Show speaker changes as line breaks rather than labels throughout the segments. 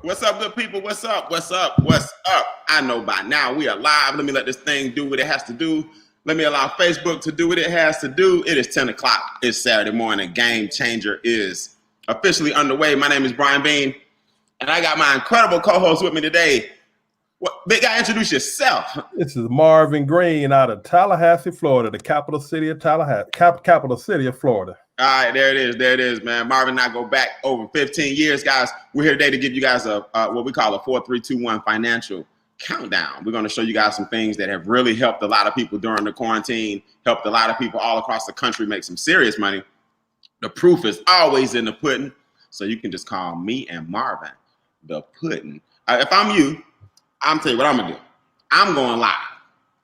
What's up, good people? What's up? What's up? What's up? I know by now we are live. Let me let this thing do what it has to do. Let me allow Facebook to do what it has to do. It is 10 o'clock. It's Saturday morning. Game Changer is officially underway. My name is Brian Bean, and I got my incredible co-host with me today. What, big guy, introduce yourself.
This is Marvin Green out of Tallahassee, Florida, the capital city of capital city of Florida.
All right, there it is. There it is, man. Marvin and I go back over 15 years, guys. We're here today to give you guys a what we call a 4, 3, 2, 1 financial countdown. We're going to show you guys some things that have really helped a lot of people during the quarantine, helped a lot of people all across the country make some serious money. The proof is always in the pudding, so you can just call me and Marvin the pudding. If I'm you, I'm telling you what I'm going to do. I'm going live.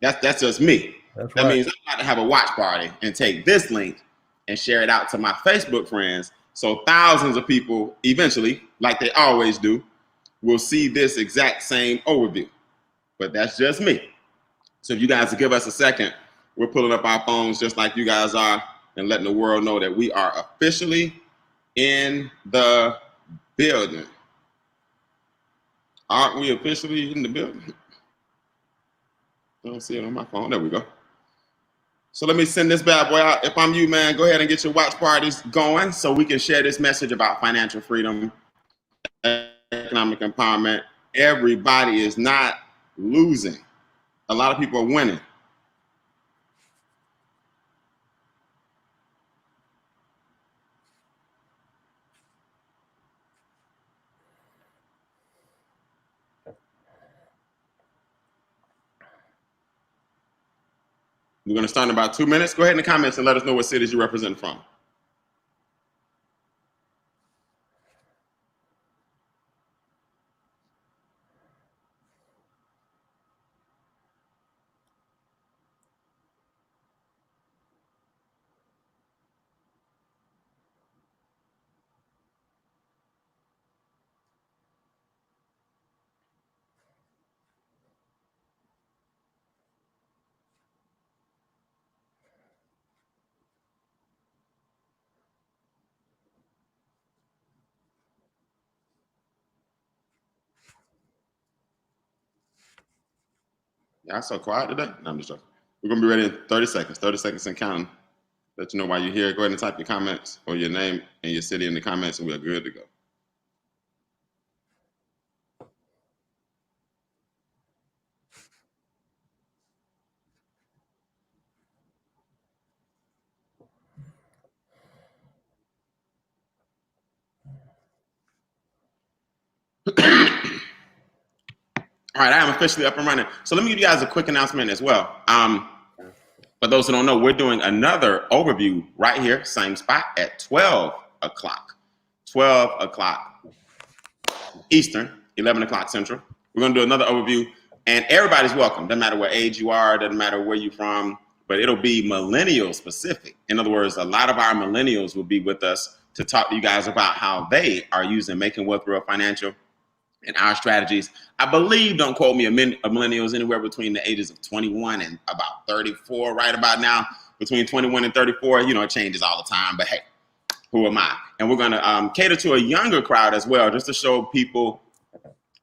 That's just me. That means I'm about to have a watch party and take this link and share it out to my Facebook friends. So thousands of people eventually, like they always do, will see this exact same overview. But that's just me. So if you guys will give us a second, we're pulling up our phones just like you guys are and letting the world know that we are officially in the building. Aren't we officially in the building? I don't see it on my phone. There we go. So let me send this bad boy out. If I'm you, man, go ahead and get your watch parties going so we can share this message about financial freedom, economic empowerment. Everybody is not losing. A lot of people are winning. We're going to start in about 2 minutes. Go ahead in the comments and let us know what cities you represent from. Y'all so quiet today? No, I'm just joking. We're going to be ready in 30 seconds. 30 seconds and counting. Let you know why you're here. Go ahead and type your comments or your name and your city in the comments, and we're good to go. All right, I am officially up and running. So let me give you guys a quick announcement as well. For those who don't know, we're doing another overview right here, same spot at 12 o'clock. 12 o'clock Eastern, 11 o'clock Central. We're going to do another overview, and everybody's welcome. Doesn't matter what age you are, doesn't matter where you're from, but it'll be millennial specific. In other words, a lot of our millennials will be with us to talk to you guys about how they are using Making Wealth Real Financial and our strategies. I believe, don't quote me, millennials anywhere between the ages of 21 and about 34 right about now. Between 21 and 34, you know, it changes all the time, but hey, who am I? And we're going to cater to a younger crowd as well, just to show people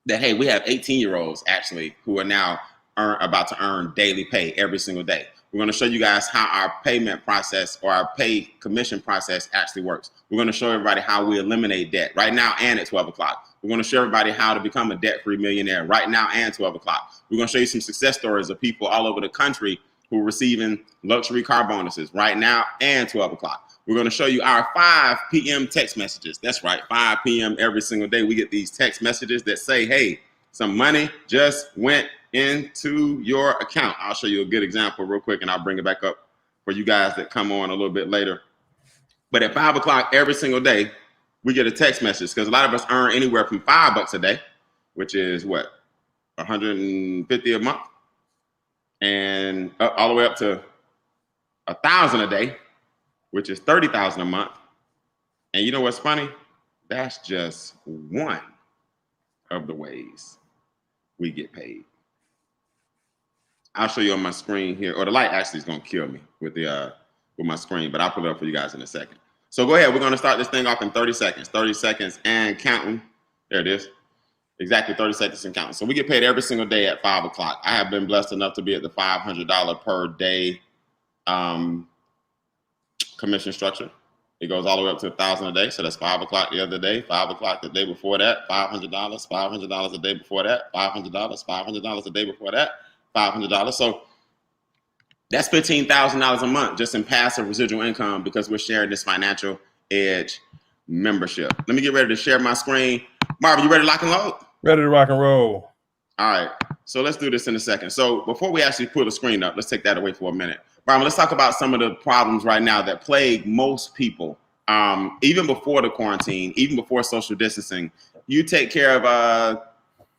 that, hey, we have 18-year-olds actually who are now about to earn daily pay every single day. We're going to show you guys how our payment process or our pay commission process actually works. We're going to show everybody how we eliminate debt right now and at 12 o'clock. We're going to show everybody how to become a debt-free millionaire right now and 12 o'clock. We're going to show you some success stories of people all over the country who are receiving luxury car bonuses right now and 12 o'clock. We're going to show you our 5 p.m. text messages. That's right, 5 p.m. every single day. We get these text messages that say, hey, some money just went into your account. I'll show you a good example real quick, and I'll bring it back up for you guys that come on a little bit later. But at 5 o'clock every single day, we get a text message because a lot of us earn anywhere from $5 a day, which is what, 150 a month, and all the way up to 1,000 a day, which is 30,000 a month. And you know what's funny? That's just one of the ways we get paid. I'll show you on my screen here, or the light actually is going to kill me with the with my screen, but I'll put it up for you guys in a second. So go ahead, we're going to start this thing off in 30 seconds. 30 seconds and counting. There it is. Exactly, 30 seconds and counting. So we get paid every single day at 5 o'clock. I have been blessed enough to be at the $500 per day commission structure. It goes all the way up to $1,000 a day. So that's 5 o'clock the other day, 5 o'clock the day before that, $500, $500 a day before that, $500, $500 a day before that, $500. So that's $15,000 a month just in passive residual income because we're sharing this financial edge membership. Let me get ready to share my screen. Marvin, you ready to lock and load?
Ready to rock and roll.
All right. So let's do this in a second. So before we actually pull the screen up, let's take that away for a minute. Marvin, let's talk about some of the problems right now that plague most people, even before the quarantine, even before social distancing. You take care of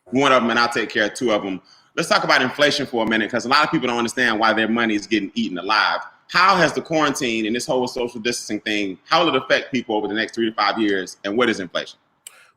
one of them and I'll take care of two of them. Let's talk about inflation for a minute because a lot of people don't understand why their money is getting eaten alive. How has the quarantine and this whole social distancing thing, how will it affect people over the next 3 to 5 years? And what is inflation?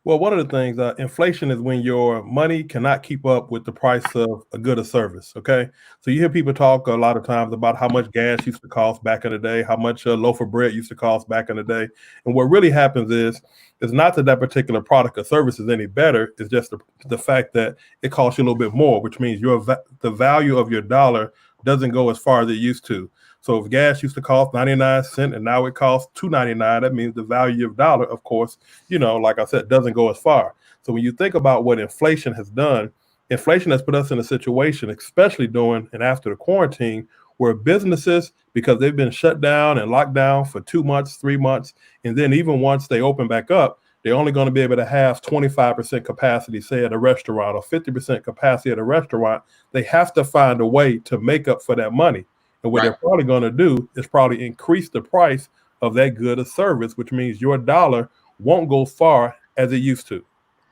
Well, one of the things, inflation is when your money cannot keep up with the price of a good or service, okay? So you hear people talk a lot of times about how much gas used to cost back in the day, how much a loaf of bread used to cost back in the day. And what really happens is not that particular product or service is any better. It's just the fact that it costs you a little bit more, which means the value of your dollar doesn't go as far as it used to. So if gas used to cost 99 cents and now it costs $2.99, that means the value of your dollar, of course, like I said, doesn't go as far. So when you think about what inflation has done, inflation has put us in a situation, especially during and after the quarantine, where businesses, because they've been shut down and locked down for 2 months, 3 months, and then even once they open back up, they're only going to be able to have 25% capacity, say at a restaurant, or 50% capacity at a restaurant. They have to find a way to make up for that money. And what they're probably going to do is probably increase the price of that good or service, which means your dollar won't go far as it used to.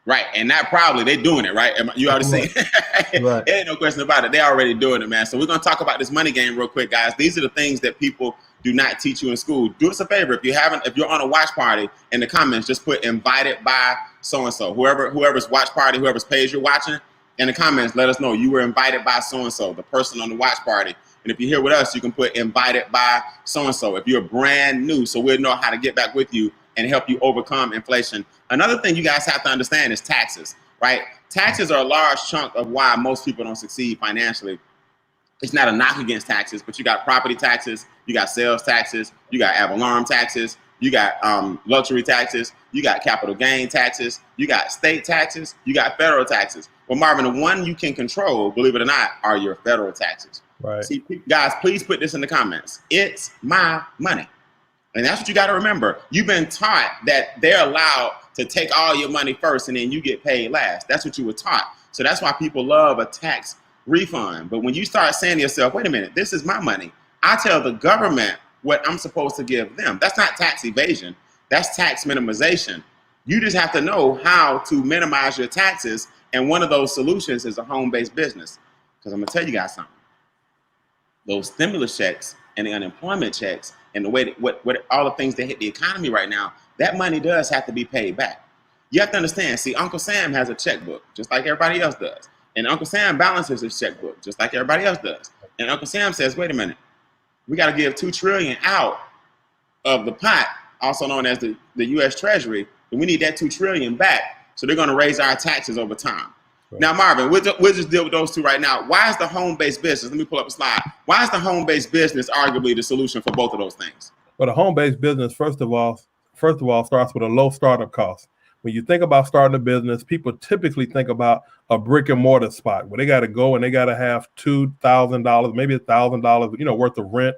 Right. And that probably they're doing it, right? You already seen it. Right. There ain't no question about it. They're already doing it, man. So we're going to talk about this money game real quick, guys. These are the things that people do not teach you in school. Do us a favor. If you're on a watch party, in the comments, just put invited by so-and-so. Whoever's watch party, whoever's page you're watching, in the comments, let us know you were invited by so-and-so, the person on the watch party. And if you're here with us, you can put invited by so-and-so. If you're brand new, so we'll know how to get back with you and help you overcome inflation. Another thing you guys have to understand is taxes, right? Taxes are a large chunk of why most people don't succeed financially. It's not a knock against taxes, but you got property taxes, you got sales taxes, you got ad valorem taxes, you got luxury taxes, you got capital gain taxes, you got state taxes, you got federal taxes. Well, Marvin, the one you can control, believe it or not, are your federal taxes.
Right.
See, guys, please put this in the comments. It's my money. And that's what you got to remember. You've been taught that they're allowed to take all your money first and then you get paid last. That's what you were taught. So that's why people love a tax refund. But when you start saying to yourself, wait a minute, this is my money. I tell the government what I'm supposed to give them. That's not tax evasion. That's tax minimization. You just have to know how to minimize your taxes. And one of those solutions is a home-based business. Because I'm going to tell you guys something. Those stimulus checks and the unemployment checks and the way that what all the things that hit the economy right now, that money does have to be paid back. You have to understand, see, Uncle Sam has a checkbook, just like everybody else does. And Uncle Sam balances his checkbook, just like everybody else does. And Uncle Sam says, wait a minute, we got to give $2 trillion out of the pot, also known as the U.S. Treasury, and we need that $2 trillion back. So they're going to raise our taxes over time. Right. Now, Marvin, we'll just deal with those two right now. Why is the home-based business, let me pull up a slide. Why is the home-based business arguably the solution for both of those things?
Well, the home-based business, first of all, starts with a low startup cost. When you think about starting a business, people typically think about a brick and mortar spot where they got to go and they got to have $2,000, maybe $1,000, worth of rent.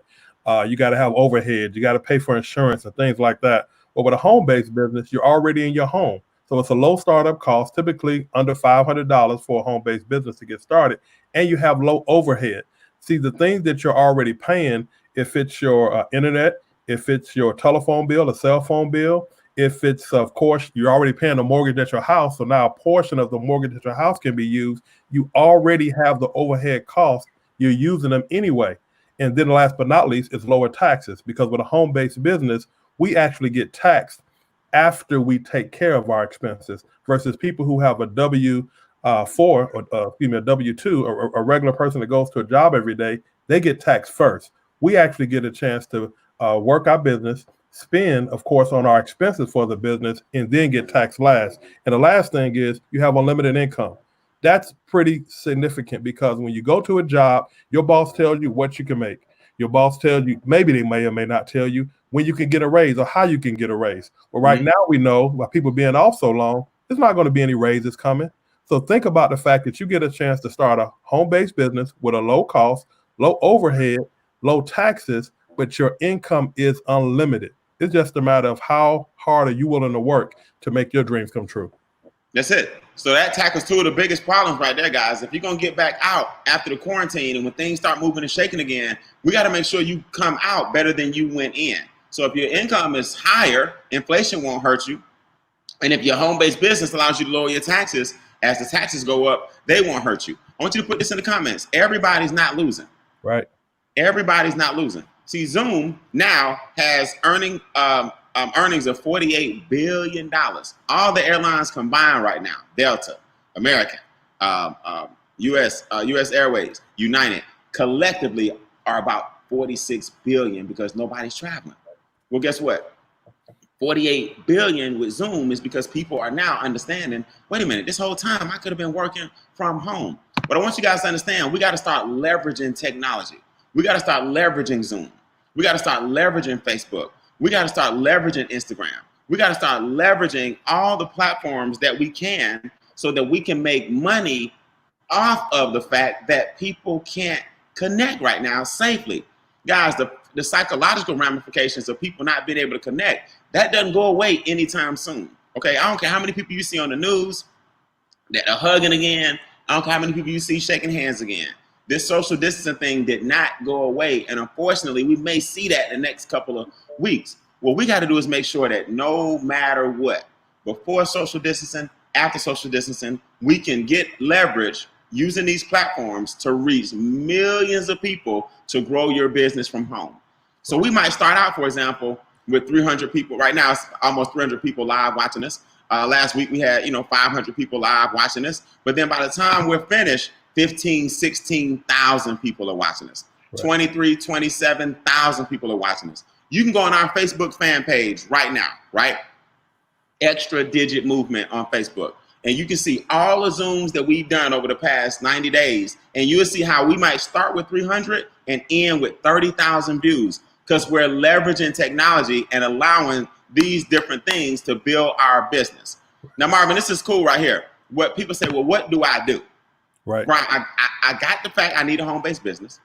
You got to have overhead. You got to pay for insurance and things like that. But with a home-based business, you're already in your home. So it's a low startup cost, typically under $500 for a home-based business to get started. And you have low overhead. See, the things that you're already paying, if it's your internet, if it's your telephone bill, a cell phone bill, if it's, of course, you're already paying a mortgage at your house, so now a portion of the mortgage at your house can be used. You already have the overhead costs. You're using them anyway. And then last but not least is lower taxes, because with a home-based business, we actually get taxed after we take care of our expenses versus people who have a W-4 or a W-2, or a regular person that goes to a job every day, they get taxed first. We actually get a chance to work our business, spend, of course, on our expenses for the business, and then get taxed last. And the last thing is you have unlimited income. That's pretty significant because when you go to a job, your boss tells you what you can make. Your boss tells you, maybe they may or may not tell you when you can get a raise or how you can get a raise. Well, right now we know by people being off so long, there's not going to be any raises coming. So think about the fact that you get a chance to start a home-based business with a low cost, low overhead, low taxes, but your income is unlimited. It's just a matter of how hard are you willing to work to make your dreams come true.
That's it. So that tackles two of the biggest problems right there, guys. If you're going to get back out after the quarantine and when things start moving and shaking again, we got to make sure you come out better than you went in. So if your income is higher, inflation won't hurt you. And if your home-based business allows you to lower your taxes, as the taxes go up, they won't hurt you. I want you to put this in the comments. Everybody's not losing.
Right.
Everybody's not losing. See, Zoom now has earnings of $48 billion. All the airlines combined right now, Delta, American, US Airways, United, collectively are about 46 billion because nobody's traveling. Well, guess what? 48 billion with Zoom is because people are now understanding, wait a minute, this whole time I could have been working from home. But I want you guys to understand, we got to start leveraging technology. We got to start leveraging Zoom. We got to start leveraging Facebook. We got to start leveraging Instagram. We got to start leveraging all the platforms that we can so that we can make money off of the fact that people can't connect right now safely. Guys, the psychological ramifications of people not being able to connect, that doesn't go away anytime soon. Okay, I don't care how many people you see on the news that are hugging again. I don't care how many people you see shaking hands again. This social distancing thing did not go away. And unfortunately, we may see that in the next couple of weeks. What we got to do is make sure that no matter what, before social distancing, after social distancing, we can get leverage using these platforms to reach millions of people to grow your business from home. So we might start out, for example, with 300 people. Right now, it's almost 300 people live watching us. Last week, we had 500 people live watching us. But then by the time we're finished, 15, 16,000 people are watching us. Right. 23, 27,000 people are watching us. You can go on our Facebook fan page right now, right? Extra Digit Movement on Facebook. And you can see all the Zooms that we've done over the past 90 days. And you'll see how we might start with 300 and end with 30,000 views because we're leveraging technology and allowing these different things to build our business. Now, Marvin, this is cool right here. What people say, well, what do I do?
Right.
Brian, I got the fact I need a home-based business.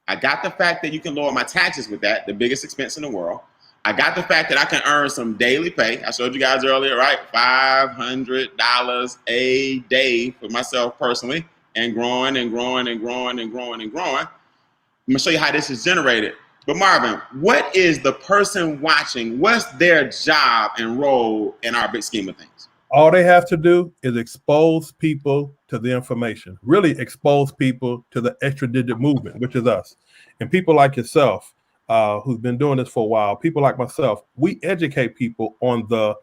I got the fact that you can lower my taxes with that, the biggest expense in the world. I got the fact that I can earn some daily pay. I showed you guys earlier, right? $500 a day for myself personally, and growing and growing and growing and growing and growing. I'm gonna show you how this is generated. But Marvin, what is the person watching? What's their job and role in our big scheme of things?
All they have to do is expose people to the information, really expose people to the extra digit movement, which is us. And people like yourself, who's been doing this for a while, people like myself, we educate people on the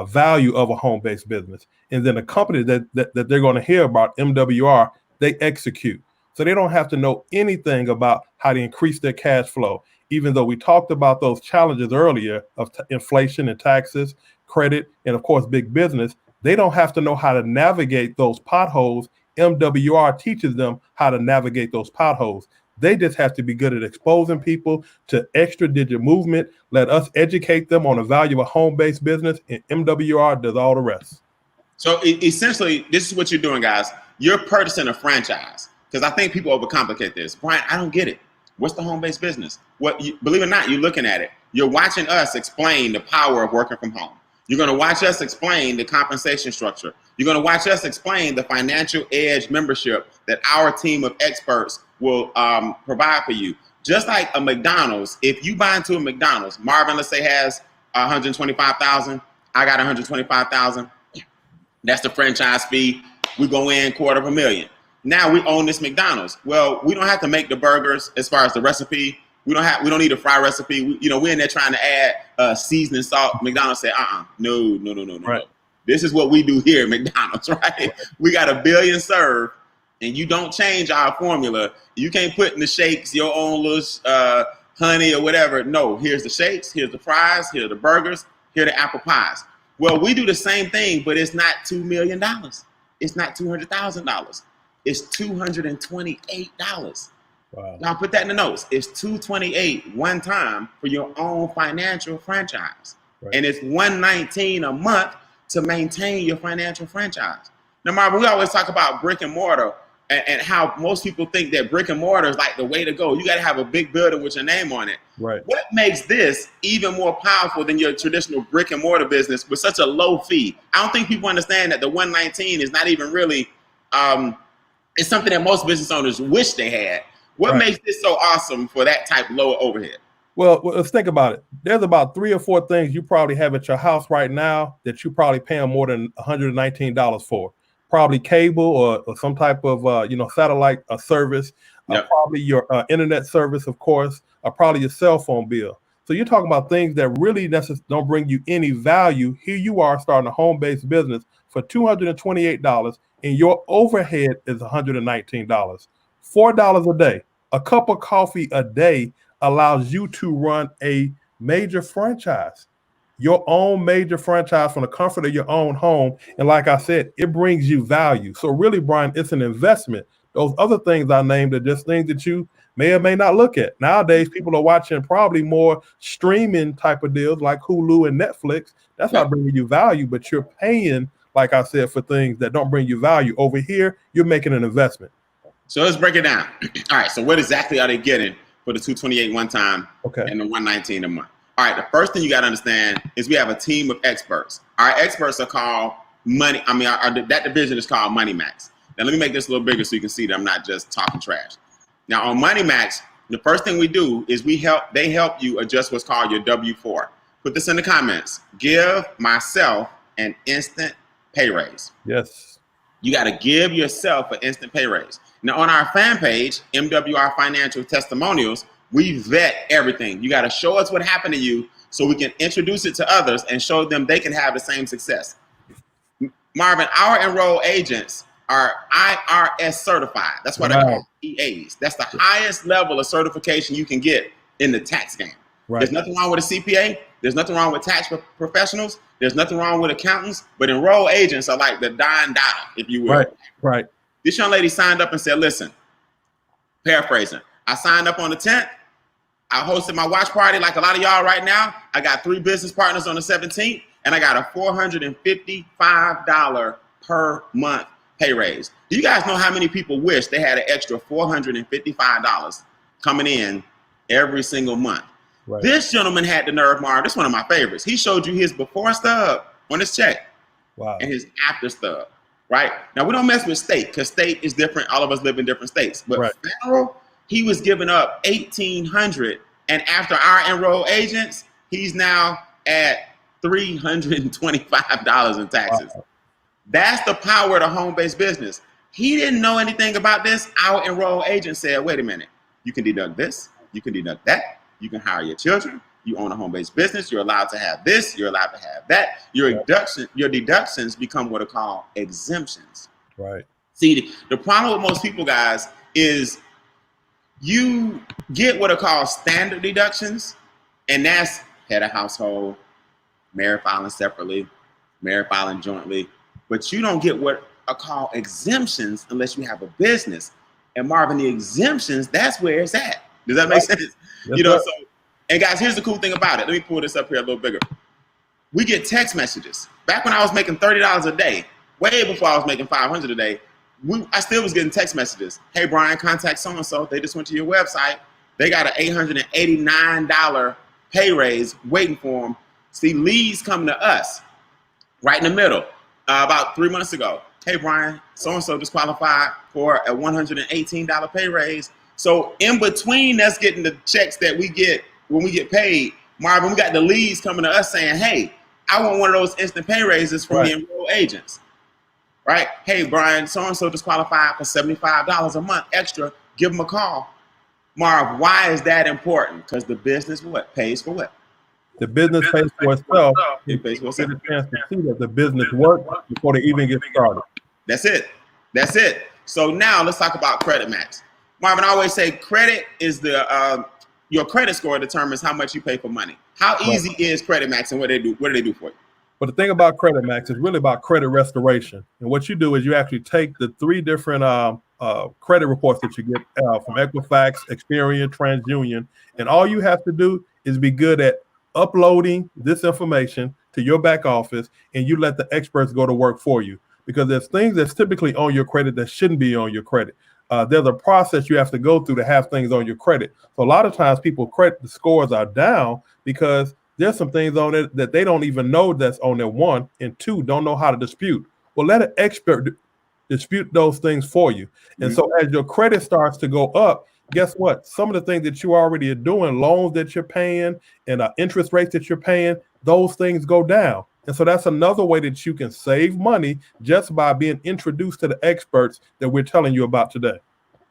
value of a home-based business. And then the company that they're going to hear about, MWR, they execute. So they don't have to know anything about how to increase their cash flow, even though we talked about those challenges earlier of inflation and taxes, credit, and of course, big business. They don't have to know how to navigate those potholes. MWR teaches them how to navigate those potholes. They just have to be good at exposing people to extra digit movement. Let us educate them on the value of a home-based business, and MWR does all the rest.
So essentially, this is what you're doing, guys. You're purchasing a franchise because I think people overcomplicate this. Brian, I don't get it. What's the home-based business? Believe it or not, you're looking at it. You're watching us explain the power of working from home. You're going to watch us explain the compensation structure. You're going to watch us explain the financial edge membership that our team of experts will provide for you. Just like a McDonald's, if you buy into a McDonald's, Marvin, let's say, has 125,000. I got 125,000. That's the franchise fee. We go in $250,000. Now we own this McDonald's. Well, we don't have to make the burgers as far as the recipe. We don't need a fry recipe. We're in there trying to add seasoning, salt. McDonald's said, no.
Right.
This is what we do here at McDonald's, right? We got 1 billion served, and you don't change our formula. You can't put in the shakes your own little honey or whatever. No, here's the shakes, here's the fries, here are the burgers, here are the apple pies. Well, we do the same thing, but it's not $2 million. It's not $200,000. It's $228.
Wow.
Now put that in the notes. It's $228 one time for your own financial franchise.
Right.
And it's $119 a month to maintain your financial franchise. Now, Marvin, we always talk about brick and mortar and how most people think that brick and mortar is like the way to go. You got to have a big building with your name on it.
Right.
What makes this even more powerful than your traditional brick and mortar business with such a low fee? I don't think people understand that the 119 is not even really, it's something that most business owners wish they had. What makes this so awesome for that type of lower overhead?
Well, let's think about it. There's about 3 or 4 things you probably have at your house right now that you probably paying more than $119 for. Probably cable or some type of satellite service.
Yep.
Probably your internet service, of course, or probably your cell phone bill. So you're talking about things that really don't bring you any value. Here you are starting a home-based business for $228, and your overhead is $119. $4 a day. A cup of coffee a day allows you to run a major franchise, your own major franchise from the comfort of your own home. And like I said, it brings you value. So really, Brian, it's an investment. Those other things I named are just things that you may or may not look at. Nowadays, people are watching probably more streaming type of deals like Hulu and Netflix. That's not bringing you value, but you're paying, like I said, for things that don't bring you value. Over here, you're making an investment.
So let's break it down. All right, so what exactly are they getting for the $228 one time and the $119 a month? All right, the first thing you got to understand is we have a team of experts. Our experts are called that division is called Money Max. Now, let me make this a little bigger so you can see that I'm not just talking trash. Now, on Money Max, the first thing we do is they help you adjust what's called your W-4. Put this in the comments. Give myself an instant pay raise.
Yes.
You got to give yourself an instant pay raise. Now, on our fan page, MWR Financial Testimonials, we vet everything. You got to show us what happened to you so we can introduce it to others and show them they can have the same success. Marvin, our enrolled agents are IRS certified. That's what I call EAs. That's the highest level of certification you can get in the tax game. Right. There's nothing wrong with a CPA. There's nothing wrong with tax professionals. There's nothing wrong with accountants. But enrolled agents are like the dime dollar, if you will.
Right. Right.
This young lady signed up and said, listen, paraphrasing, I signed up on the 10th. I hosted my watch party like a lot of y'all right now. I got 3 business partners on the 17th, and I got a $455 per month pay raise. Do you guys know how many people wish they had an extra $455 coming in every single month? Right. This gentleman had the nerve, Marv. This is one of my favorites. He showed you his before stub on his check. Wow. And his after stub. Right? Now, we don't mess with state because state is different. All of us live in different states. But federal, he was giving up $1,800. And after our enrolled agents, he's now at $325 in taxes. Wow. That's the power of the home-based business. He didn't know anything about this. Our enrolled agent said, wait a minute. You can deduct this. You can deduct that. You can hire your children. You own a home-based business. You're allowed to have this. You're allowed to have that. Your deductions become what are called exemptions. Right. See, the problem with most people, guys, is you get what are called standard deductions, and that's head of household, married filing separately, married filing jointly, but you don't get what are called exemptions unless you have a business. And Marvin, the exemptions, that's where it's at. Does that make sense? Yes, so. And guys, here's the cool thing about it. Let me pull this up here a little bigger. We get text messages. Back when I was making $30 a day, way before I was making $500 a day, I still was getting text messages. Hey, Brian, contact so-and-so. They just went to your website. They got an $889 pay raise waiting for them. See, leads coming to us right in the middle about 3 months ago. Hey, Brian, so-and-so just qualified for a $118 pay raise. So in between us getting the checks that we get when we get paid, Marvin, we got the leads coming to us saying, hey, I want one of those instant pay raises from the enrolled agents. Right? Hey, Brian, so-and-so just qualified for $75 a month extra. Give them a call. Marv, why is that important? Because the business pays for what?
The business pays for itself. It pays for itself. Get a chance to see that the business works before they even get started.
That's it. That's it. So now let's talk about Credit Max. Marvin, I always say credit is the your credit score determines how much you pay for money. How easy is Credit Max, and what do they do for you?
But the thing about Credit Max is really about credit restoration. And what you do is you actually take the 3 different credit reports that you get from Equifax, Experian, TransUnion, and all you have to do is be good at uploading this information to your back office, and you let the experts go to work for you. Because there's things that's typically on your credit that shouldn't be on your credit. There's a process you have to go through to have things on your credit. So a lot of times people credit the scores are down because there's some things on it that they don't even know that's on there, 1, and 2, don't know how to dispute. Well, let an expert dispute those things for you. And so as your credit starts to go up, guess what? Some of the things that you already are doing, loans that you're paying and interest rates that you're paying, those things go down. And so that's another way that you can save money just by being introduced to the experts that we're telling you about today.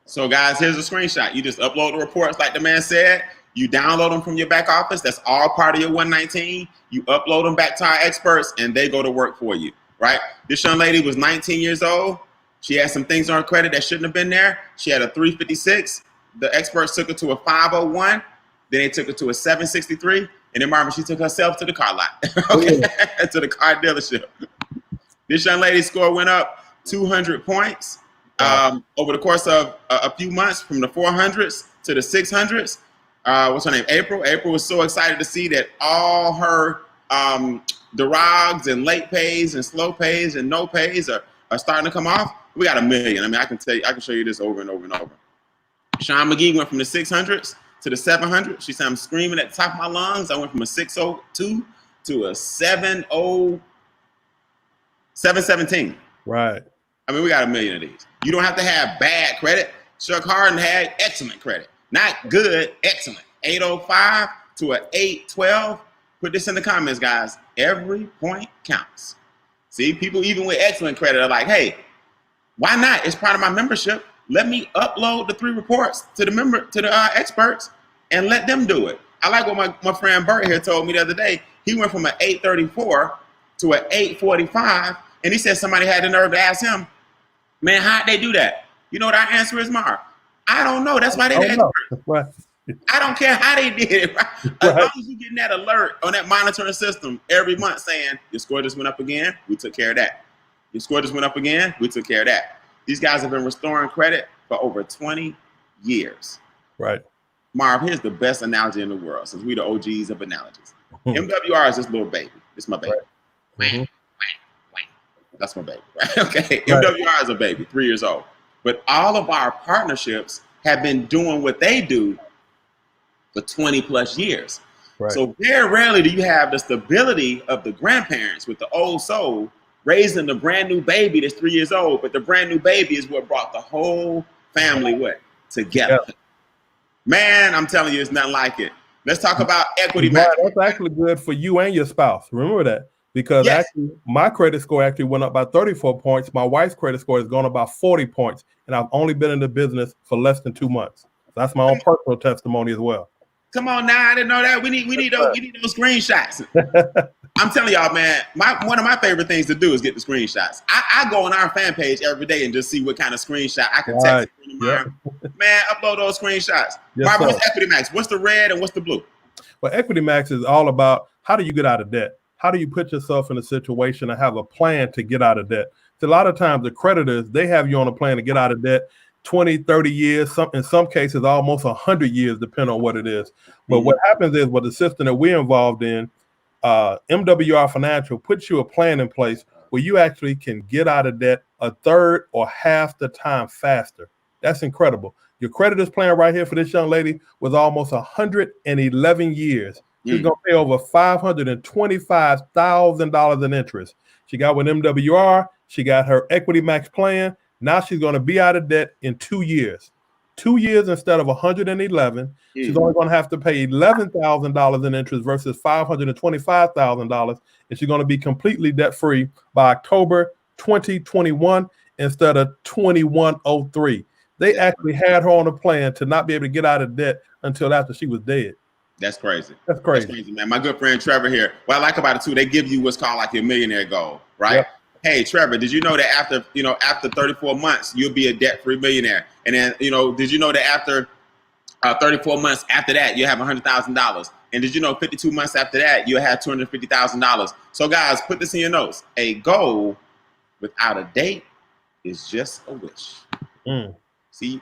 So guys, here's a screenshot. You just upload the reports like the man said. You download them from your back office. That's all part of your 119. You upload them back to our experts, and they go to work for you, right? This young lady was 19 years old. She had some things on her credit that shouldn't have been there. She had a 356. The experts took her to a 501. Then they took her to a 763. And then Marvin, she took herself to the car lot, okay, to the car dealership. This young lady's score went up 200 points over the course of a few months, from the 400s to the 600s. What's her name? April. April was so excited to see that all her derogs and late pays and slow pays and no pays are starting to come off. We got 1 million. I mean, I can show you this over and over and over. Sean McGee went from the 600s to the 700. She said, I'm screaming at the top of my lungs. I went from a 602 to a 717.
Right.
I mean, we got 1 million of these. You don't have to have bad credit. Chuck Harden had excellent credit. Not good, excellent. 805 to an 812. Put this in the comments, guys. Every point counts. See, people even with excellent credit are like, hey, why not? It's part of my membership. Let me upload the 3 reports to the experts and let them do it. I like what my friend Bert here told me the other day. He went from an 834 to an 845, and he said somebody had the nerve to ask him, man, how'd they do that? You know what our answer is, Mar? I don't know. That's why they're the experts.
Right.
I don't care how they did it. Right? As long as you're getting that alert on that monitoring system every month saying, your score just went up again, we took care of that. Your score just went up again, we took care of that. These guys have been restoring credit for over 20 years.
Right.
Marv, here's the best analogy in the world, since we the OGs of analogies. MWR is this little baby. It's my baby. Right. That's my baby, right? Okay. Right. MWR is a baby, 3 years old. But all of our partnerships have been doing what they do for 20 plus years. Right. So very rarely do you have the stability of the grandparents with the old soul raising the brand new baby that's 3 years old, but the brand new baby is what brought the whole family together. Yeah. Man, I'm telling you, it's nothing like it. Let's talk about equity.
Yeah, that's actually good for you and your spouse. Remember that, because actually my credit score actually went up by 34 points. My wife's credit score has gone up by 40 points, and I've only been in the business for less than 2 months. So that's my own personal testimony as well.
Come on now, I didn't know that. We need those screenshots. I'm telling y'all, man, one of my favorite things to do is get the screenshots. I go on our fan page every day and just see what kind of screenshot I can text. Man, upload those screenshots. Yes, what's Equity Max? What's the red and what's the blue?
Well, Equity Max is all about how do you get out of debt? How do you put yourself in a situation and have a plan to get out of debt? So a lot of times the creditors, they have you on a plan to get out of debt 20, 30 years, in some cases almost 100 years, depending on what it is. But what happens is, with the system that we're involved in, MWR Financial puts you a plan in place where you actually can get out of debt a third or half the time faster. That's incredible. Your creditor's plan right here for this young lady was almost 111 years. She's going to pay over $525,000 in interest. She got with MWR. She got her Equity Max plan. Now she's going to be out of debt in 2 years. 2 years instead of 111. She's only going to have to pay $11,000 in interest versus $525,000. And she's going to be completely debt-free by October 2021 instead of 2103. They actually had her on a plan to not be able to get out of debt until after she was dead.
That's crazy.
That's crazy.
That's crazy, man. My good friend Trevor here. What I like about it too, they give you what's called like your millionaire goal, right? Yep. Hey, Trevor, did you know that after 34 months, you'll be a debt-free millionaire? And then, did you know that after 34 months after that, you have $100,000. And did you know 52 months after that, you have $250,000. So guys, put this in your notes. A goal without a date is just a wish. See,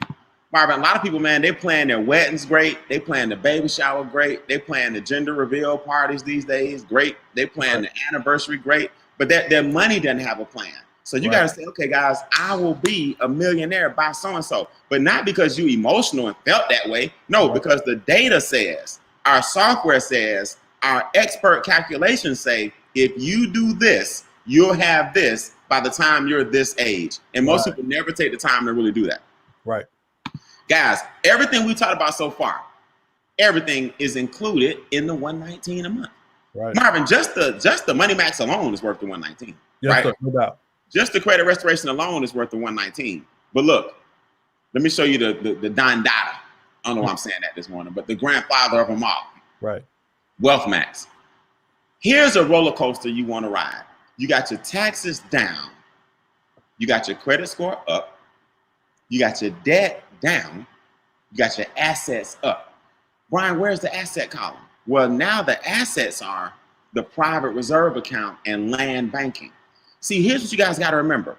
Marvin, a lot of people, man, they plan their weddings great. They plan the baby shower great. They plan the gender reveal parties these days great. They plan the anniversary great. But their money doesn't have a plan. So you got to say, okay, guys, I will be a millionaire by so-and-so. But not because you emotional and felt that way. No, because the data says, our software says, our expert calculations say, if you do this, you'll have this by the time you're this age. And most people never take the time to really do that.
Right.
Guys, everything we talked about so far, everything is included in the 119 a month.
Right.
Marvin, just the Money Max alone is worth the 119.
Yes,
right?
sir, no doubt.
Just the credit restoration alone is worth the 119. But look, let me show you the Don Dada. I don't know why I'm saying that this morning, but the grandfather of them all.
Right.
Wealth Max. Here's a roller coaster you want to ride. You got your taxes down. You got your credit score up. You got your debt down. You got your assets up. Brian, where's the asset column? Well, now the assets are the private reserve account and land banking. See, here's what you guys got to remember.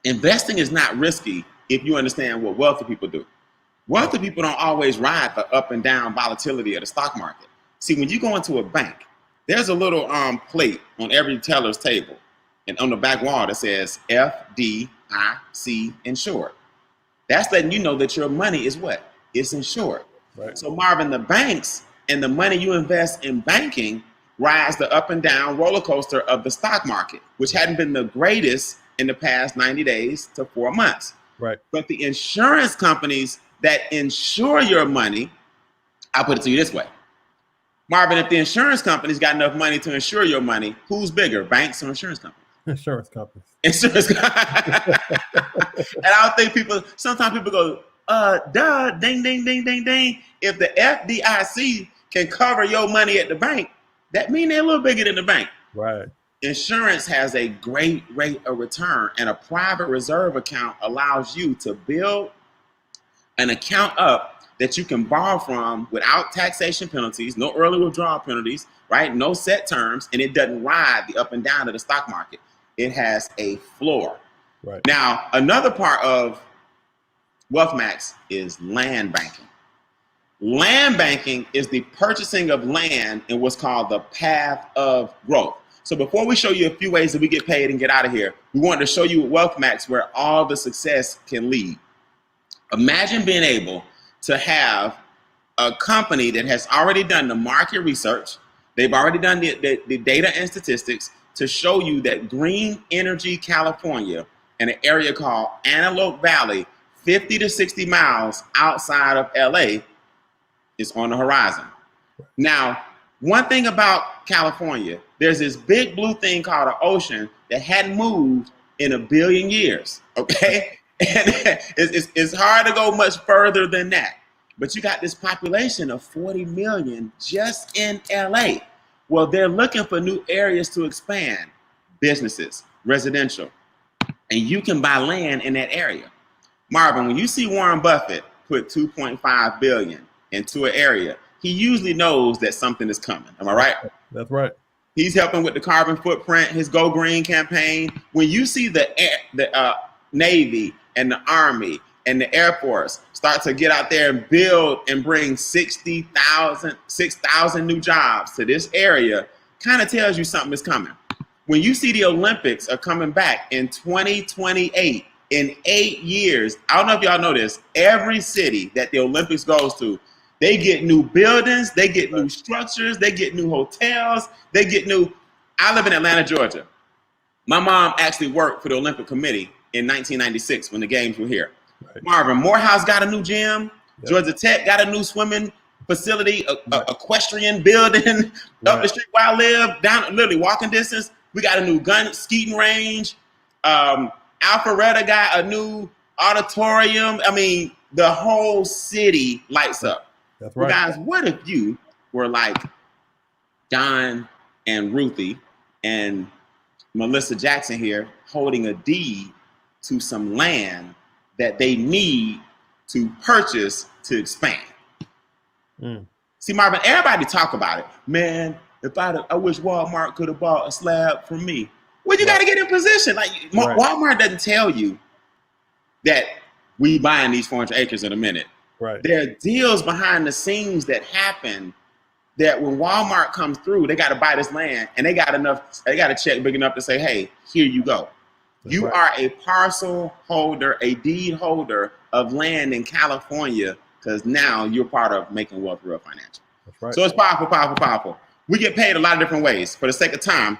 Investing is not risky if you understand what wealthy people do. Wealthy people don't always ride the up and down volatility of the stock market. See, when you go into a bank, there's a little plate on every teller's table and on the back wall that says FDIC insured. That's letting you know that your money is what? It's insured. Right. So Marvin, the banks and the money you invest in banking rides the up and down roller coaster of the stock market, which hadn't been the greatest in the past 90 days to 4 months.
Right.
But the insurance companies that insure your money, I'll put it to you this way. Marvin, if the insurance company's got enough money to insure your money, who's bigger, banks or insurance companies?
Insurance companies.
Insurance companies. And I don't think sometimes people go, duh, ding, ding, ding, ding, ding. If the FDIC can cover your money at the bank, that means they're a little bigger than the bank.
Right.
Insurance has a great rate of return, and a private reserve account allows you to build an account up that you can borrow from without taxation penalties, no early withdrawal penalties, right? No set terms, and it doesn't ride the up and down of the stock market. It has a floor. Right. Now, another part of Wealth Max is land banking. Land banking is the purchasing of land in what's called the path of growth. So before we show you a few ways that we get paid and get out of here, we wanted to show you at Wealth Max where all the success can lead. Imagine being able to have a company that has already done the market research. They've already done the data and statistics to show you that Green Energy California, in an area called Antelope Valley, 50 to 60 miles outside of LA, is on the horizon. Now, one thing about California, there's this big blue thing called an ocean that hadn't moved in 1 billion years, okay? And it's hard to go much further than that. But you got this population of 40 million just in LA. Well, they're looking for new areas to expand, businesses, residential, and you can buy land in that area. Marvin, when you see Warren Buffett put $2.5 billion into an area, he usually knows that something is coming. Am I right?
That's right.
He's helping with the carbon footprint, his Go Green campaign. When you see the Navy and the Army and the Air Force start to get out there and build and bring 6,000 new jobs to this area, kind of tells you something is coming. When you see the Olympics are coming back in 2028, in 8 years, I don't know if y'all know this, every city that the Olympics goes to, they get new buildings, they get new structures, they get new hotels, they get new. I live in Atlanta, Georgia. My mom actually worked for the Olympic Committee in 1996 when the games were here. Right. Marvin, Morehouse got a new gym. Yep. Georgia Tech got a new swimming facility, equestrian building up the street where I live, down literally walking distance. We got a new gun skeeting range. Alpharetta got a new auditorium. I mean, the whole city lights up.
That's right.
Well, guys, what if you were like Don and Ruthie and Melissa Jackson here holding a deed to some land that they need to purchase to expand?
Mm.
See, Marvin, everybody talk about it. Man, if I wish Walmart could have bought a slab from me. Well, you got to get in position. Like Walmart doesn't tell you that we buying these 400 acres in a minute.
Right.
There are deals behind the scenes that happen that when Walmart comes through, they got to buy this land and they got a check big enough to say, hey, here you go. You are a parcel holder, a deed holder of land in California, because now you're part of making wealth real financial.
That's right.
So it's powerful, powerful, powerful. We get paid a lot of different ways. For the sake of time,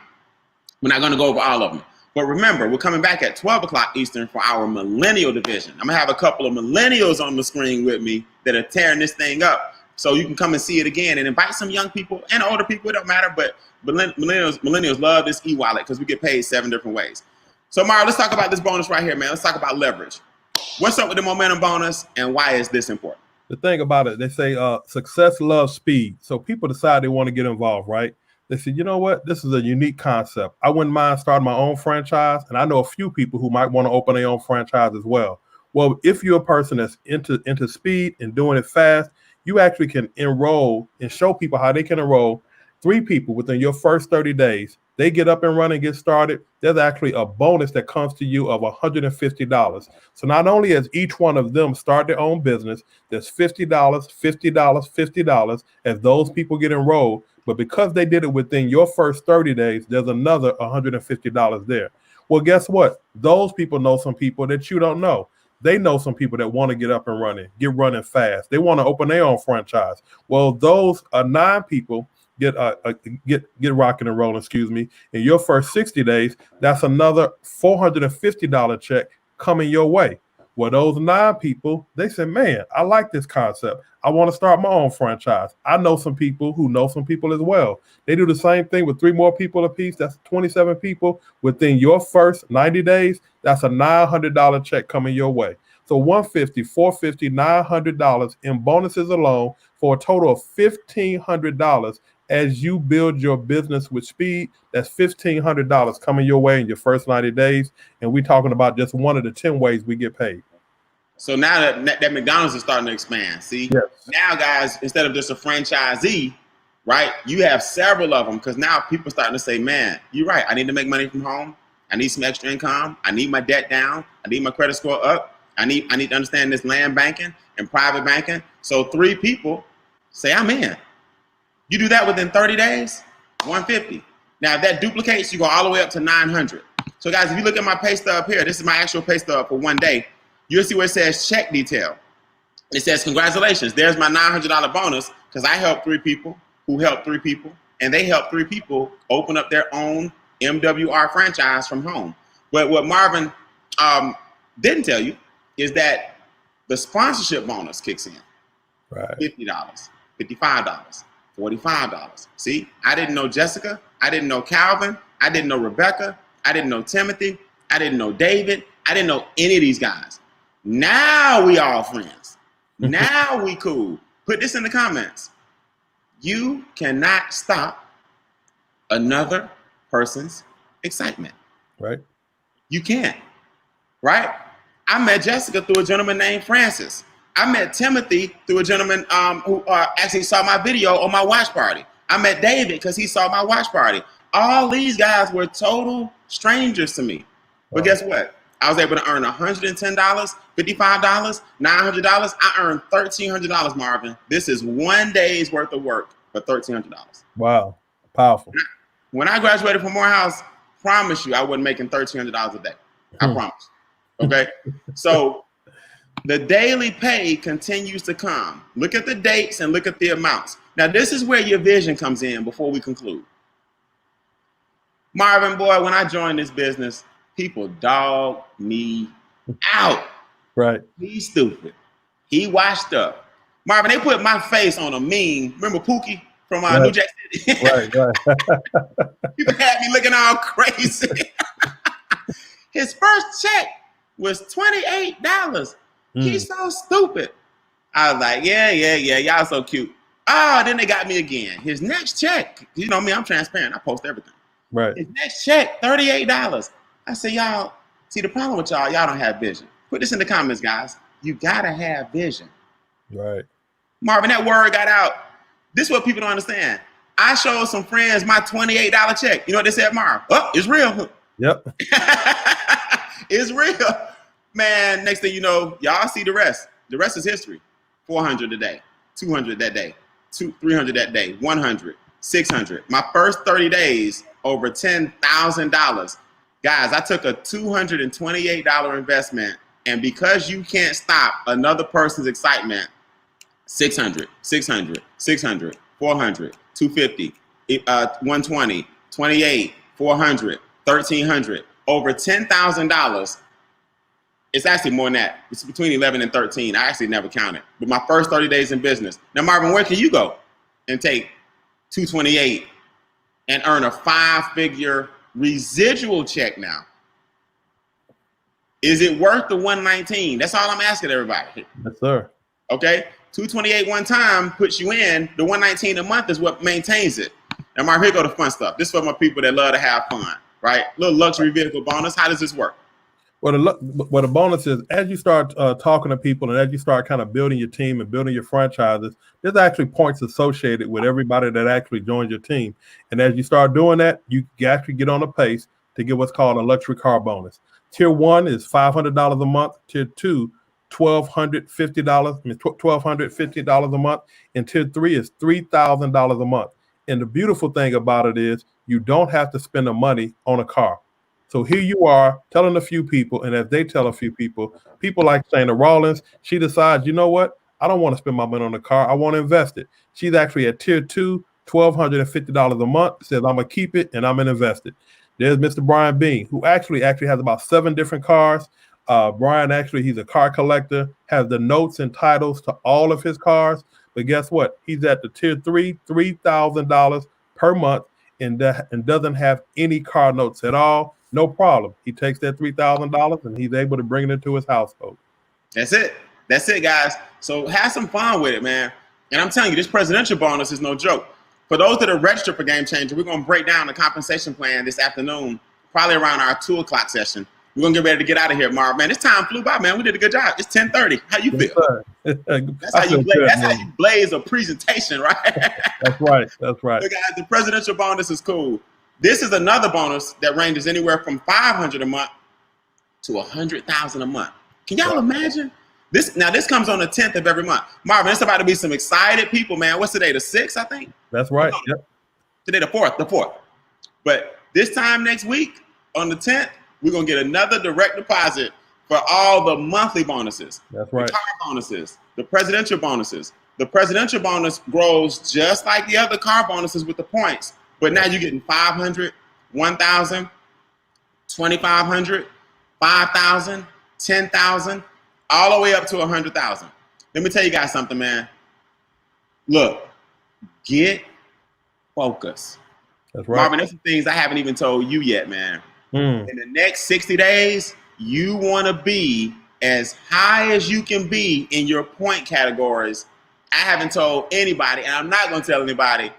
we're not going to go over all of them. But remember, we're coming back at 12 o'clock Eastern for our millennial division. I'm going to have a couple of millennials on the screen with me that are tearing this thing up. So you can come and see it again and invite some young people and older people. It don't matter. But millennials love this e-wallet because we get paid 7 different ways. So, Mario, let's talk about this bonus right here, man. Let's talk about leverage. What's up with the momentum bonus and why is this important?
The thing about it, they say success loves speed. So people decide they want to get involved, right? They said, you know what? This is a unique concept. I wouldn't mind starting my own franchise. And I know a few people who might want to open their own franchise as well. Well, if you're a person that's into speed and doing it fast, you actually can enroll and show people how they can enroll 3 people within your first 30 days. They get up and run and get started. There's actually a bonus that comes to you of $150. So not only as each one of them start their own business, there's $50, $50, $50 as those people get enrolled. But because they did it within your first 30 days, there's another $150 there. Well, guess what? Those people know some people that you don't know. They know some people that want to get up and running, get running fast. They want to open their own franchise. Well, those 9 people get rocking and rolling, in your first 60 days, that's another $450 check coming your way. Well, those 9 people, they said, man, I like this concept. I want to start my own franchise. I know some people who know some people as well. They do the same thing with 3 more people apiece. That's 27 people within your first 90 days. That's a $900 check coming your way. So $150, $450, $900 in bonuses alone for a total of $1,500 as you build your business with speed. That's $1,500 coming your way in your first 90 days. And we're talking about just one of the 10 ways we get paid.
So now that McDonald's is starting to expand, see?
Yes.
Now, guys, instead of just a franchisee, right, you have several of them because now people are starting to say, man, you're right. I need to make money from home. I need some extra income. I need my debt down. I need my credit score up. I need to understand this land banking and private banking. So 3 people say, I'm in. You do that within 30 days, 150. Now, if that duplicates, you go all the way up to 900. So, guys, if you look at my pay stub here, this is my actual pay stub for one day. You'll see where it says check detail. It says, congratulations, there's my $900 bonus because I helped 3 people who helped 3 people, and they helped 3 people open up their own MWR franchise from home. But what Marvin didn't tell you is that the sponsorship bonus kicks in.
Right.
$50, $55. $45. See, I didn't know Jessica. I didn't know Calvin. I didn't know Rebecca. I didn't know Timothy. I didn't know David. I didn't know any of these guys. Now we all friends. Now we cool. Put this in the comments. You cannot stop another person's excitement.
Right.
You can't. Right? I met Jessica through a gentleman named Francis. I met Timothy through a gentleman who actually saw my video on my watch party. I met David because he saw my watch party. All these guys were total strangers to me. But guess what? I was able to earn $110, $55, $900. I earned $1,300, Marvin. This is one day's worth of work for $1,300.
Wow. Powerful.
When I graduated from Morehouse, promise you I wasn't making $1,300 a day. I promise. Okay? So the daily pay continues to come. Look at the dates and look at the amounts. Now, this is where your vision comes in before we conclude. Marvin, boy, when I joined this business, people dog me out.
Right.
He's stupid. He washed up. Marvin, they put my face on a meme. Remember Pookie from New Jack City?
Right.
People had me looking all crazy. His first check was $28. He's so stupid. I was like, yeah, y'all so cute. Oh, then they got me again. His next check, you know me, I'm transparent. I post everything.
Right.
His next check, $38. I said, y'all, see the problem with y'all don't have vision. Put this in the comments, guys. You gotta have vision.
Right.
Marvin, that word got out. This is what people don't understand. I showed some friends my $28 check. You know what they said, Marv? Oh, it's real.
Yep.
It's real. Man, next thing you know, y'all see the rest. The rest is history. 400 a day, 200 that day, 300 that day, 100, 600. My first 30 days, over $10,000. Guys, I took a $228 investment, and because you can't stop another person's excitement, 600, 600, 600, 400, 250, 120, 28, 400, 1,300, over $10,000. It's actually more than that. It's between 11 and 13. I actually never counted. But my first 30 days in business. Now, Marvin, where can you go and take 228 and earn a 5-figure residual check now? Is it worth the 119? That's all I'm asking everybody.
Yes, sir.
Okay? 228 one time puts you in. The 119 a month is what maintains it. Now, Marvin, here go the fun stuff. This is for my people that love to have fun, right? Little luxury vehicle bonus. How does this work?
Well, the bonus is, as you start talking to people and as you start kind of building your team and building your franchises, there's actually points associated with everybody that actually joins your team. And as you start doing that, you actually get on a pace to get what's called a luxury car bonus. Tier 1 is $500 a month. Tier 2, $1,250 a month. And Tier 3 is $3,000 a month. And the beautiful thing about it is you don't have to spend the money on a car. So here you are telling a few people, and as they tell a few people like Shana Rollins, she decides, you know what? I don't want to spend my money on a car. I want to invest it. She's actually at Tier 2, $1,250 a month, says I'm going to keep it and I'm going to invest it. There's Mr. Brian Bean, who actually has about 7 different cars. Brian, actually, he's a car collector, has the notes and titles to all of his cars. But guess what? He's at the Tier 3, $3,000 per month, and doesn't have any car notes at all. No problem. He takes that $3,000 and he's able to bring it into his household.
That's it. That's it, guys. So have some fun with it, man. And I'm telling you, this presidential bonus is no joke. For those that are registered for Game Changer, we're going to break down the compensation plan this afternoon, probably around our 2 o'clock session. We're going to get ready to get out of here, Marv. Man, this time flew by, man. We did a good job. It's 10:30. How you feel? That's how you blaze a presentation, right?
That's right. That's right.
So guys, the presidential bonus is cool. This is another bonus that ranges anywhere from $500 a month to $100,000 a month. Can y'all imagine? This comes on the 10th of every month. Marvin, it's about to be some excited people, man. What's today? The 6th, I think?
That's right. Yep.
Today, the 4th. But this time next week, on the 10th, we're going to get another direct deposit for all the monthly bonuses.
That's right.
The car bonuses, the presidential bonuses. The presidential bonus grows just like the other car bonuses with the points. But now you're getting 500, 1,000, 2,500, 5,000, 10,000, all the way up to 100,000. Let me tell you guys something, man. Look, get focused.
That's right.
Marvin, there's some things I haven't even told you yet, man. In the next 60 days, you want to be as high as you can be in your point categories. I haven't told anybody, and I'm not going to tell anybody,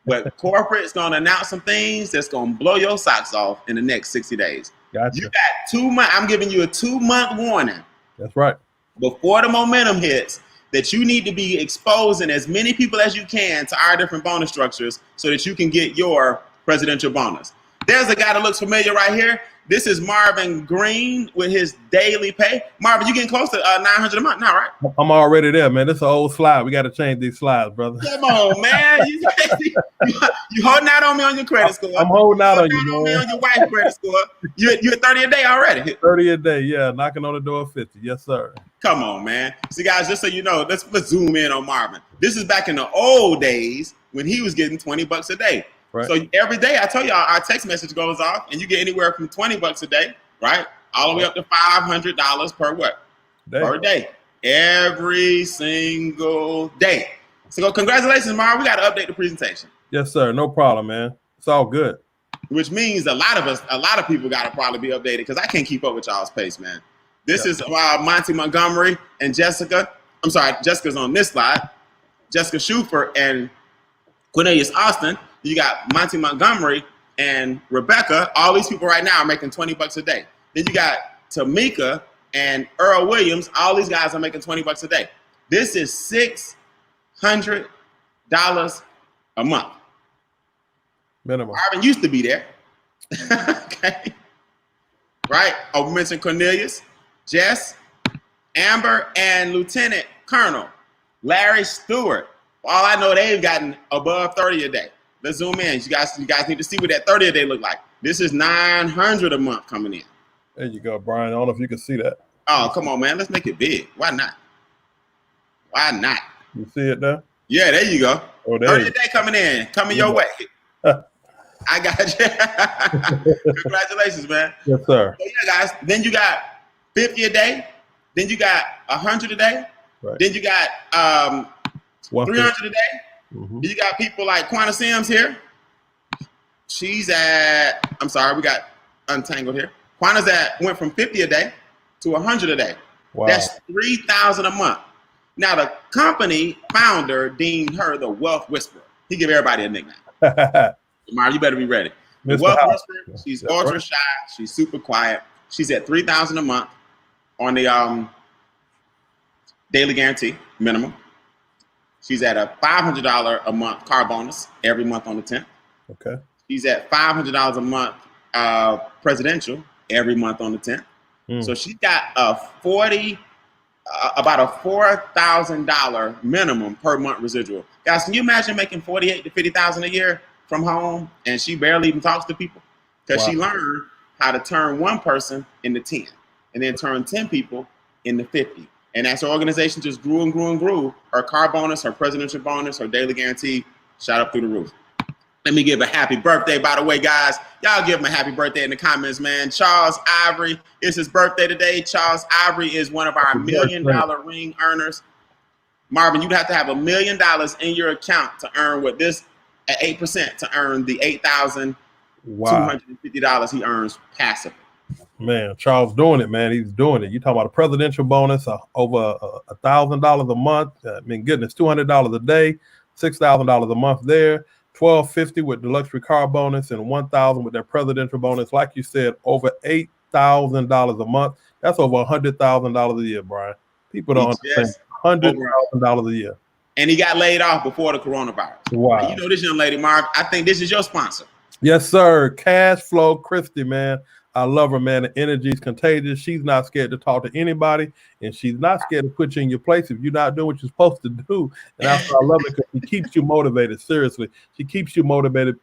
but corporate's going to announce some things that's going to blow your socks off in the next 60 days.
Gotcha.
You got 2 months. I'm giving you a 2-month warning.
That's right.
Before the momentum hits, that you need to be exposing as many people as you can to our different bonus structures so that you can get your presidential bonus. There's a guy that looks familiar right here. This is Marvin Green with his daily pay. Marvin, you getting close to 900 a month now, right?
I'm already there, man. This is an old slide. We got to change these slides, brother.
Come on, man. You holding out on me on your credit score.
I'm holding out on you, man.
Me on your wife's credit score. You at 30 a day already.
30 a day, yeah. Knocking on the door of 50. Yes, sir.
Come on, man. See, guys, just so you know, let's zoom in on Marvin. This is back in the old days when he was getting $20 a day. Right. So every day, I tell y'all, our text message goes off, and you get anywhere from $20 a day, right, all the way up to $500 per what? Per day. Every single day. So congratulations, Marv. We got to update the presentation.
Yes, sir. No problem, man. It's all good.
Which means a lot of people got to probably be updated because I can't keep up with y'all's pace, man. This is Monty Montgomery and Jessica. I'm sorry, Jessica's on this slide. Jessica Schufer and Cornelius Austin. You got Monty Montgomery and Rebecca. All these people right now are making $20 a day. Then you got Tamika and Earl Williams. All these guys are making $20 a day. This is a month.
Minimum.
Marvin used to be there. Okay. Right? Oh, we mentioned Cornelius, Jess, Amber, and Lieutenant Colonel Larry Stewart. All I know, they've gotten above 30 a day. Let's zoom in. You guys need to see what that 30 a day look like. This is 900 a month coming in.
There you go, Brian. I don't know if you can see that.
Oh, come on, man. Let's make it big. Why not? Why not?
You see it there?
Yeah, there you go.
Oh, there
30
you
a day coming in. Coming your way. I got you. Congratulations, man.
Yes, sir.
So yeah, guys. Then you got 50 a day. Then you got 100 a day.
Right.
Then you got 300 a day.
Mm-hmm.
You got people like Quanta Sims here. She's at, I'm sorry, we got untangled here. Quanta's went from 50 a day to 100 a day.
Wow.
That's 3,000 a month. Now the company founder deemed her the Wealth Whisperer. He give everybody a nickname. Mar, you better be ready. The Wealth Whisperer. She's ultra shy. She's super quiet. She's at 3,000 a month on the daily guarantee minimum. She's at a $500 a month car bonus every month on the 10th.
Okay.
She's at $500 a month presidential every month on the 10th. So she's got about a $4,000 minimum per month residual. Guys, can you imagine making $48,000 to $50,000 a year from home, and she barely even talks to people? Because she learned how to turn one person into 10, and then turn 10 people into 50. And as her organization just grew and grew and grew, her car bonus, her presidential bonus, her daily guarantee shot up through the roof. Let me give a happy birthday, by the way, guys. Y'all give him a happy birthday in the comments, man. Charles Ivory, it's his birthday today. Charles Ivory is one of our $1 million ring earners. Marvin, you'd have to have $1 million in your account to earn what this at 8% to earn the $8,250 he earns passively.
Man, Charles doing it, man. He's doing it. You talking about a presidential bonus over $1,000 a month. I mean, goodness, $200 a day, $6,000 a month there. $1,250 with the luxury car bonus and $1,000 with their presidential bonus. Like you said, over $8,000 a month. That's over $100,000 a year, Brian. People don't understand. $100,000 a year.
And he got laid off before the coronavirus.
Wow.
And you know this young lady, Marv. I think this is your sponsor.
Yes, sir. Cash Flow Christie, man. I love her, man. The energy is contagious. She's not scared to talk to anybody, and she's not scared to put you in your place if you're not doing what you're supposed to do. And that's why I love it, because she keeps you motivated. Seriously, she keeps you motivated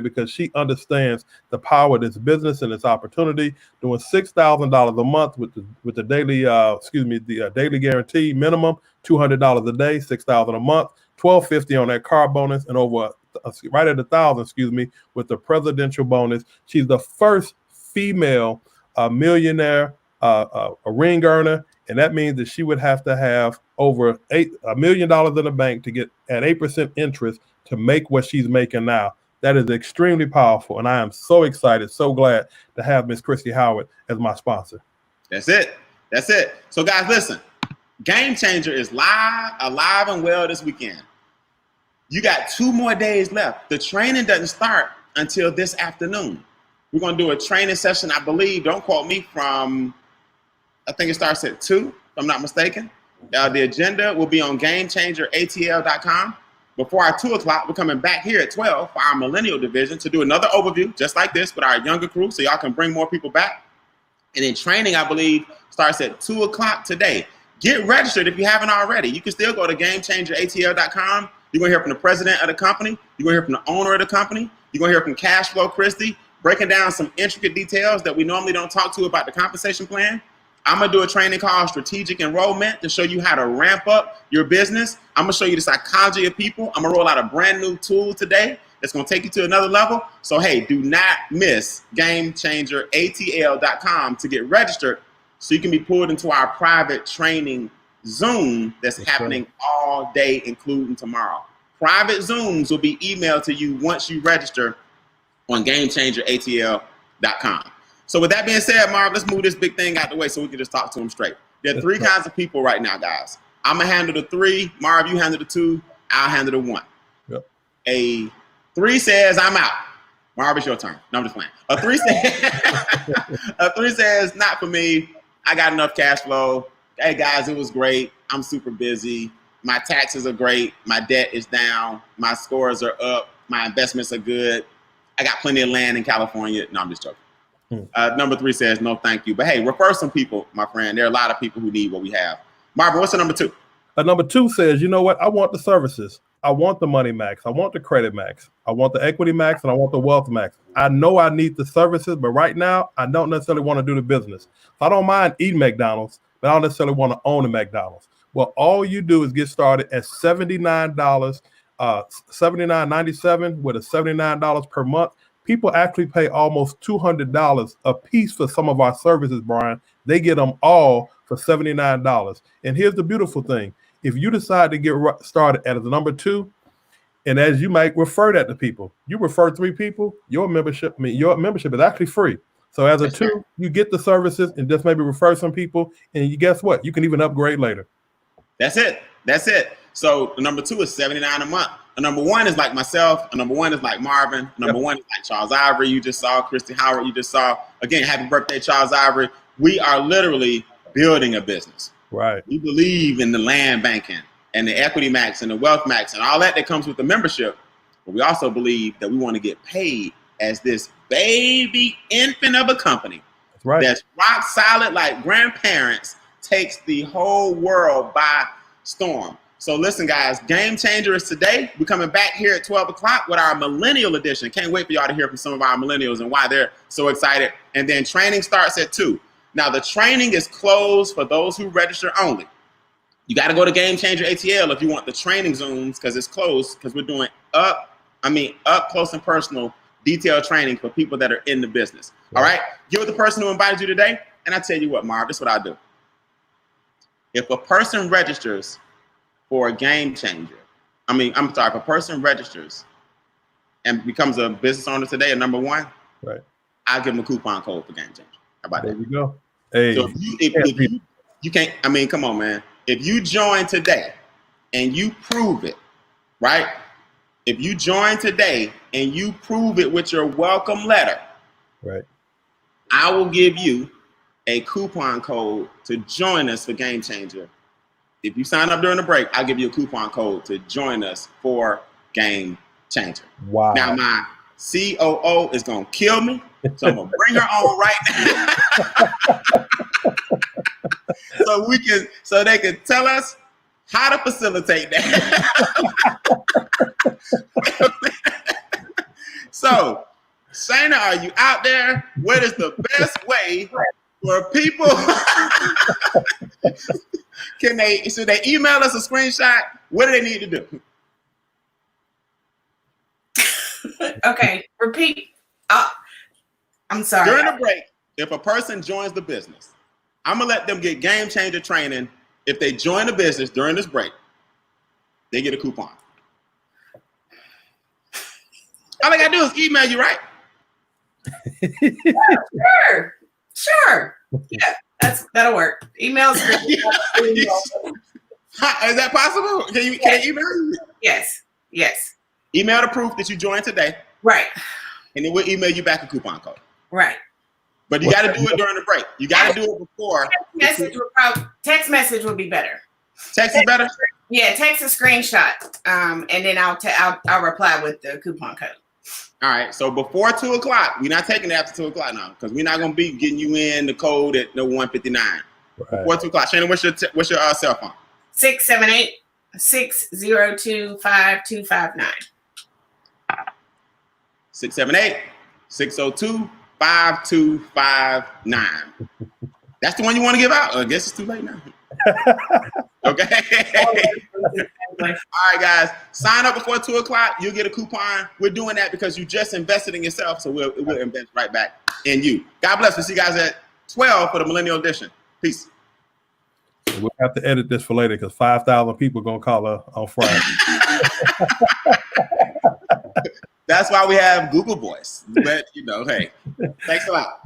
because she understands the power of this business and this opportunity. Doing $6,000 a month with the daily, the daily guarantee minimum, $200 a day, $6,000 a month, $1,250 on that car bonus, and over right at $1,000, with the presidential bonus. She's the first female millionaire, a ring earner, and that means that she would have to have over $1 million in the bank to get at 8% interest to make what she's making now. That is extremely powerful, and I am so excited, so glad to have Miss Christy Howard as my sponsor.
That's it. So guys, listen, Game Changer is alive and well this weekend. You got 2 more days left. The training doesn't start until this afternoon. We're going to do a training session, I believe, don't quote me, I think it starts at 2, if I'm not mistaken. The agenda will be on GameChangerATL.com. Before our 2 o'clock, we're coming back here at 12 for our millennial division to do another overview, just like this, with our younger crew, so y'all can bring more people back. And then training, I believe, starts at 2 o'clock today. Get registered if you haven't already. You can still go to GameChangerATL.com. You're going to hear from the president of the company. You're going to hear from the owner of the company. You're going to hear from Cash Flow Christie, breaking down some intricate details that we normally don't talk to about the compensation plan. I'm going to do a training called Strategic Enrollment to show you how to ramp up your business. I'm going to show you the psychology of people. I'm going to roll out a brand new tool today that's going to take you to another level. So, hey, do not miss GameChangerATL.com to get registered so you can be pulled into our private training Zoom that's happening all day, including tomorrow. Private Zooms will be emailed to you once you register on GameChangerATL.com. So with that being said, Marv, let's move this big thing out the way so we can just talk to them straight. There are 3 kinds of people right now, guys. I'm going to handle the 3. Marv, you handle the 2. I'll handle the 1.
Yep.
A 3 says, I'm out. Marv, it's your turn. No, I'm just playing. A 3 says, not for me. I got enough cash flow. Hey, guys, it was great. I'm super busy. my taxes are great, my debt is down, my scores are up, my investments are good, I got plenty of land in California. No, I'm just joking. Number 3 says, no, thank you. But hey, refer some people, my friend. There are a lot of people who need what we have. Marvin, what's the number 2?
Number 2 says, you know what? I want the services. I want the money max. I want the credit max. I want the equity max, and I want the wealth max. I know I need the services, but right now, I don't necessarily want to do the business. So I don't mind eating McDonald's, but I don't necessarily want to own a McDonald's. Well, all you do is get started at $79, $79.97 with a $79 per month. People actually pay almost $200 a piece for some of our services, Brian. They get them all for $79. And here's the beautiful thing. If you decide to get started at the number 2, and as you might refer that to people, you refer 3 people, your membership is actually free. So as a 2, you get the services and just maybe refer some people, and you guess what? You can even upgrade later.
That's it. So the number 2 is $79 a month. A number 1 is like myself. A number 1 is like Marvin. A number 1 is like Charles Ivory. You just saw Christy Howard. You just saw, again, happy birthday, Charles Ivory. We are literally building a business.
Right.
We believe in the land banking and the equity max and the wealth max and all that comes with the membership. But we also believe that we want to get paid as this baby infant of a company.
That's right.
That's rock solid, like grandparents takes the whole world by storm. So listen, guys, Game Changer is today. We're coming back here at 12 o'clock with our Millennial Edition. Can't wait for y'all to hear from some of our millennials and why they're so excited. And then training starts at 2. Now, the training is closed for those who register only. You got to go to Game Changer ATL if you want the training Zooms, because it's closed, because we're doing up close and personal detailed training for people that are in the business. All right? Get with the person who invited you today. And I tell you what, Marv, this is what I do. If a person registers for a Game Changer, if a person registers and becomes a business owner today, a number 1,
right,
I'll give them a coupon code for Game Changer. How about
there
that?
you go. Hey.
So if you can't, come on, man. If you join today and you prove it, right? If you join today and you prove it with your welcome letter,
right,
I will give you a coupon code to join us for Game Changer. If you sign up during the break, I'll give you a coupon code to join us for Game Changer.
Wow.
Now, my COO is going to kill me, so I'm going to bring her on right now so they can tell us how to facilitate that. So, Shayna, are you out there? What is the best way for people? Should they email us a screenshot? What do they need to do?
Okay, repeat. I'm sorry.
During the break, if a person joins the business, I'm going to let them get Game Changer training. If they join the business during this break, they get a coupon. All I got to do is email you, right?
Sure. Yeah, that'll work. Emails.
Is that possible? Can they email you?
Yes.
Email the proof that you joined today.
Right.
And then we'll email you back a coupon code.
Right.
But you got to do it during the break. You got to do it before.
Text message would be better.
Text is better?
Yeah, text a screenshot, and then I'll reply with the coupon code.
All right, so before 2 o'clock, we're not taking it after 2 o'clock now, because we're not going to be getting you in the code at no 159. Right. Before 2 o'clock. Shannon, what's your cell phone?
678-602-5259.
678-602-5259. That's the one you want to give out? I guess it's too late now. Okay. All right, guys. Sign up before 2 o'clock. You'll get a coupon. We're doing that because you just invested in yourself, so we'll invest right back in you. God bless. We'll see you guys at 12 for the Millennial Edition. Peace.
We'll have to edit this for later because 5,000 people are going to call her on Friday.
That's why we have Google Voice. But, hey, thanks a lot.